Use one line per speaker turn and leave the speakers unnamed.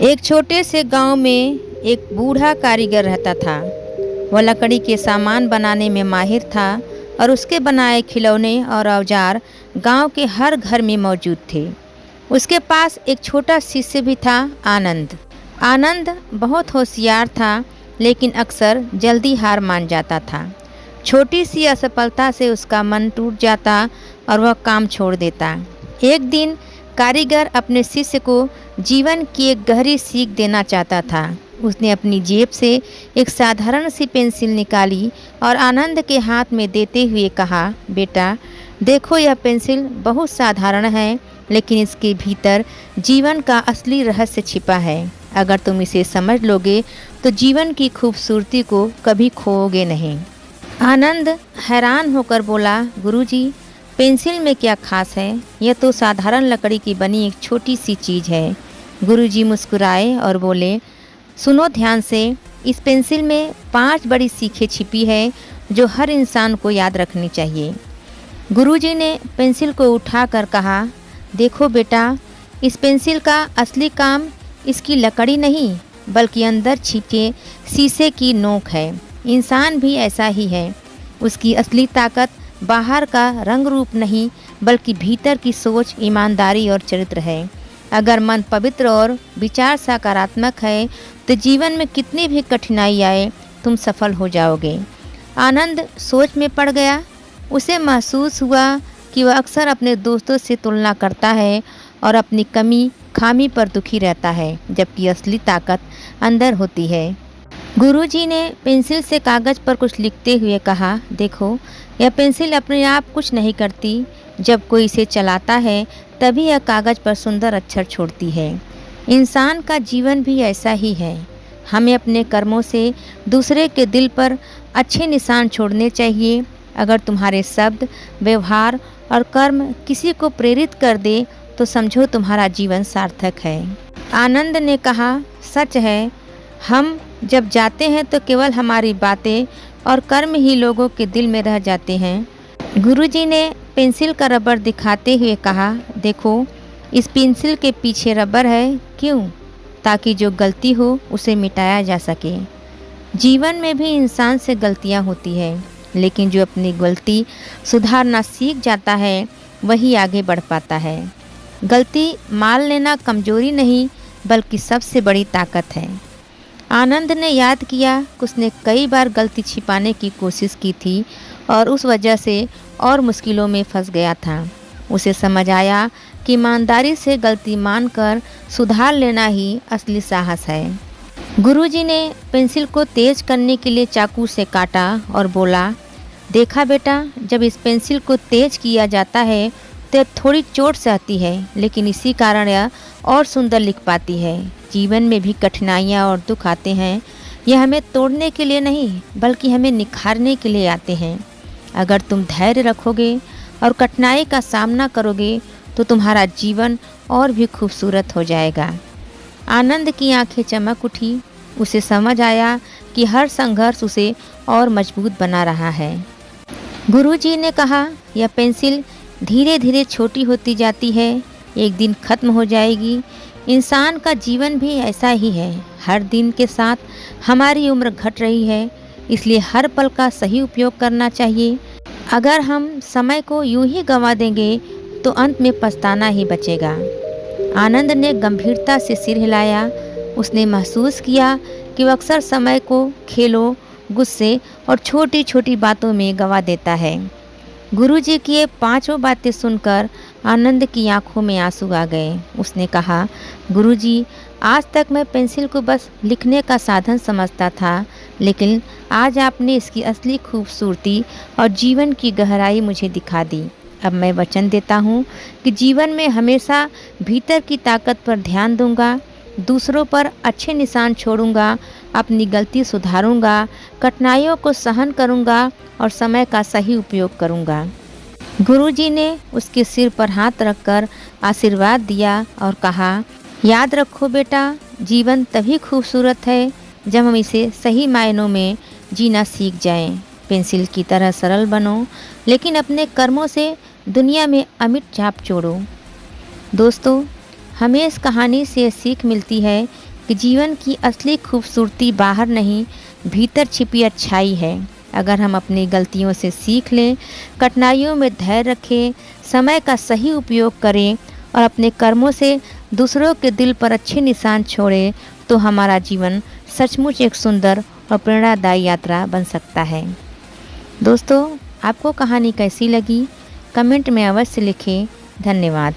एक छोटे से गांव में एक बूढ़ा कारीगर रहता था। वह लकड़ी के सामान बनाने में माहिर था और उसके बनाए खिलौने और औजार गांव के हर घर में मौजूद थे। उसके पास एक छोटा शिष्य भी था, आनंद। आनंद बहुत होशियार था, लेकिन अक्सर जल्दी हार मान जाता था। छोटी सी असफलता से उसका मन टूट जाता और वह काम छोड़ देता। एक दिन कारीगर अपने शिष्य को जीवन की एक गहरी सीख देना चाहता था। उसने अपनी जेब से एक साधारण सी पेंसिल निकाली और आनंद के हाथ में देते हुए कहा, बेटा देखो, यह पेंसिल बहुत साधारण है, लेकिन इसके भीतर जीवन का असली रहस्य छिपा है। अगर तुम इसे समझ लोगे तो जीवन की खूबसूरती को कभी खोओगे नहीं। आनंद हैरान होकर बोला, गुरुजी, पेंसिल में क्या खास है? यह तो साधारण लकड़ी की बनी एक छोटी सी चीज़ है। गुरुजी मुस्कुराए और बोले, सुनो ध्यान से, इस पेंसिल में 5 बड़ी सीखें छिपी है जो हर इंसान को याद रखनी चाहिए। गुरुजी ने पेंसिल को उठाकर कहा, देखो बेटा, इस पेंसिल का असली काम इसकी लकड़ी नहीं, बल्कि अंदर छिपे शीशे की नोक है। इंसान भी ऐसा ही है। उसकी असली ताकत बाहर का रंग रूप नहीं, बल्कि भीतर की सोच, ईमानदारी और चरित्र है। अगर मन पवित्र और विचार सकारात्मक है तो जीवन में कितनी भी कठिनाई आए, तुम सफल हो जाओगे। आनंद सोच में पड़ गया। उसे महसूस हुआ कि वह अक्सर अपने दोस्तों से तुलना करता है और अपनी कमी खामी पर दुखी रहता है, जबकि असली ताकत अंदर होती है। गुरुजी ने पेंसिल से कागज़ पर कुछ लिखते हुए कहा, देखो, यह पेंसिल अपने आप कुछ नहीं करती। जब कोई इसे चलाता है तभी यह कागज़ पर सुंदर अक्षर छोड़ती है। इंसान का जीवन भी ऐसा ही है। हमें अपने कर्मों से दूसरे के दिल पर अच्छे निशान छोड़ने चाहिए। अगर तुम्हारे शब्द, व्यवहार और कर्म किसी को प्रेरित कर दे तो समझो तुम्हारा जीवन सार्थक है। आनंद ने कहा, सच है, हम जब जाते हैं तो केवल हमारी बातें और कर्म ही लोगों के दिल में रह जाते हैं। गुरुजी ने पेंसिल का रबर दिखाते हुए कहा, देखो, इस पेंसिल के पीछे रबर है। क्यों? ताकि जो गलती हो उसे मिटाया जा सके। जीवन में भी इंसान से गलतियां होती है, लेकिन जो अपनी गलती सुधारना सीख जाता है वही आगे बढ़ पाता है। गलती मान लेना कमजोरी नहीं, बल्कि सबसे बड़ी ताकत है। आनंद ने याद किया कि उसने कई बार गलती छिपाने की कोशिश की थी और उस वजह से और मुश्किलों में फंस गया था। उसे समझ आया कि ईमानदारी से गलती मानकर सुधार लेना ही असली साहस है। गुरुजी ने पेंसिल को तेज करने के लिए चाकू से काटा और बोला, देखा बेटा, जब इस पेंसिल को तेज किया जाता है तो थोड़ी चोट सहती है, लेकिन इसी कारण यह और सुंदर लिख पाती है। जीवन में भी कठिनाइयाँ और दुख आते हैं। यह हमें तोड़ने के लिए नहीं, बल्कि हमें निखारने के लिए आते हैं। अगर तुम धैर्य रखोगे और कठिनाई का सामना करोगे तो तुम्हारा जीवन और भी खूबसूरत हो जाएगा। आनंद की आंखें चमक उठी। उसे समझ आया कि हर संघर्ष उसे और मजबूत बना रहा है। गुरुजी ने कहा, यह पेंसिल धीरे धीरे छोटी होती जाती है, एक दिन खत्म हो जाएगी। इंसान का जीवन भी ऐसा ही है। हर दिन के साथ हमारी उम्र घट रही है, इसलिए हर पल का सही उपयोग करना चाहिए। अगर हम समय को यूं ही गंवा देंगे तो अंत में पछताना ही बचेगा। आनंद ने गंभीरता से सिर हिलाया। उसने महसूस किया कि वह अक्सर समय को खेलों, गुस्से और छोटी छोटी बातों में गंवा देता है। गुरुजी की ये 5 बातें सुनकर आनंद की आंखों में आंसू आ गए। उसने कहा, गुरुजी, आज तक मैं पेंसिल को बस लिखने का साधन समझता था, लेकिन आज आपने इसकी असली खूबसूरती और जीवन की गहराई मुझे दिखा दी। अब मैं वचन देता हूँ कि जीवन में हमेशा भीतर की ताकत पर ध्यान दूंगा, दूसरों पर अच्छे निशान छोड़ूंगा, अपनी गलती सुधारूंगा, कठिनाइयों को सहन करूंगा और समय का सही उपयोग करूंगा। गुरुजी ने उसके सिर पर हाथ रखकर आशीर्वाद दिया और कहा, याद रखो बेटा, जीवन तभी खूबसूरत है जब हम इसे सही मायनों में जीना सीख जाएं। पेंसिल की तरह सरल बनो, लेकिन अपने कर्मों से दुनिया में अमिट छाप छोड़ो। दोस्तों, हमें इस कहानी से ये सीख मिलती है कि जीवन की असली खूबसूरती बाहर नहीं, भीतर छिपी अच्छाई है। अगर हम अपनी गलतियों से सीख लें, कठिनाइयों में धैर्य रखें, समय का सही उपयोग करें और अपने कर्मों से दूसरों के दिल पर अच्छे निशान छोड़ें, तो हमारा जीवन सचमुच एक सुंदर और प्रेरणादायी यात्रा बन सकता है। दोस्तों, आपको कहानी कैसी लगी? कमेंट में अवश्य लिखें। धन्यवाद।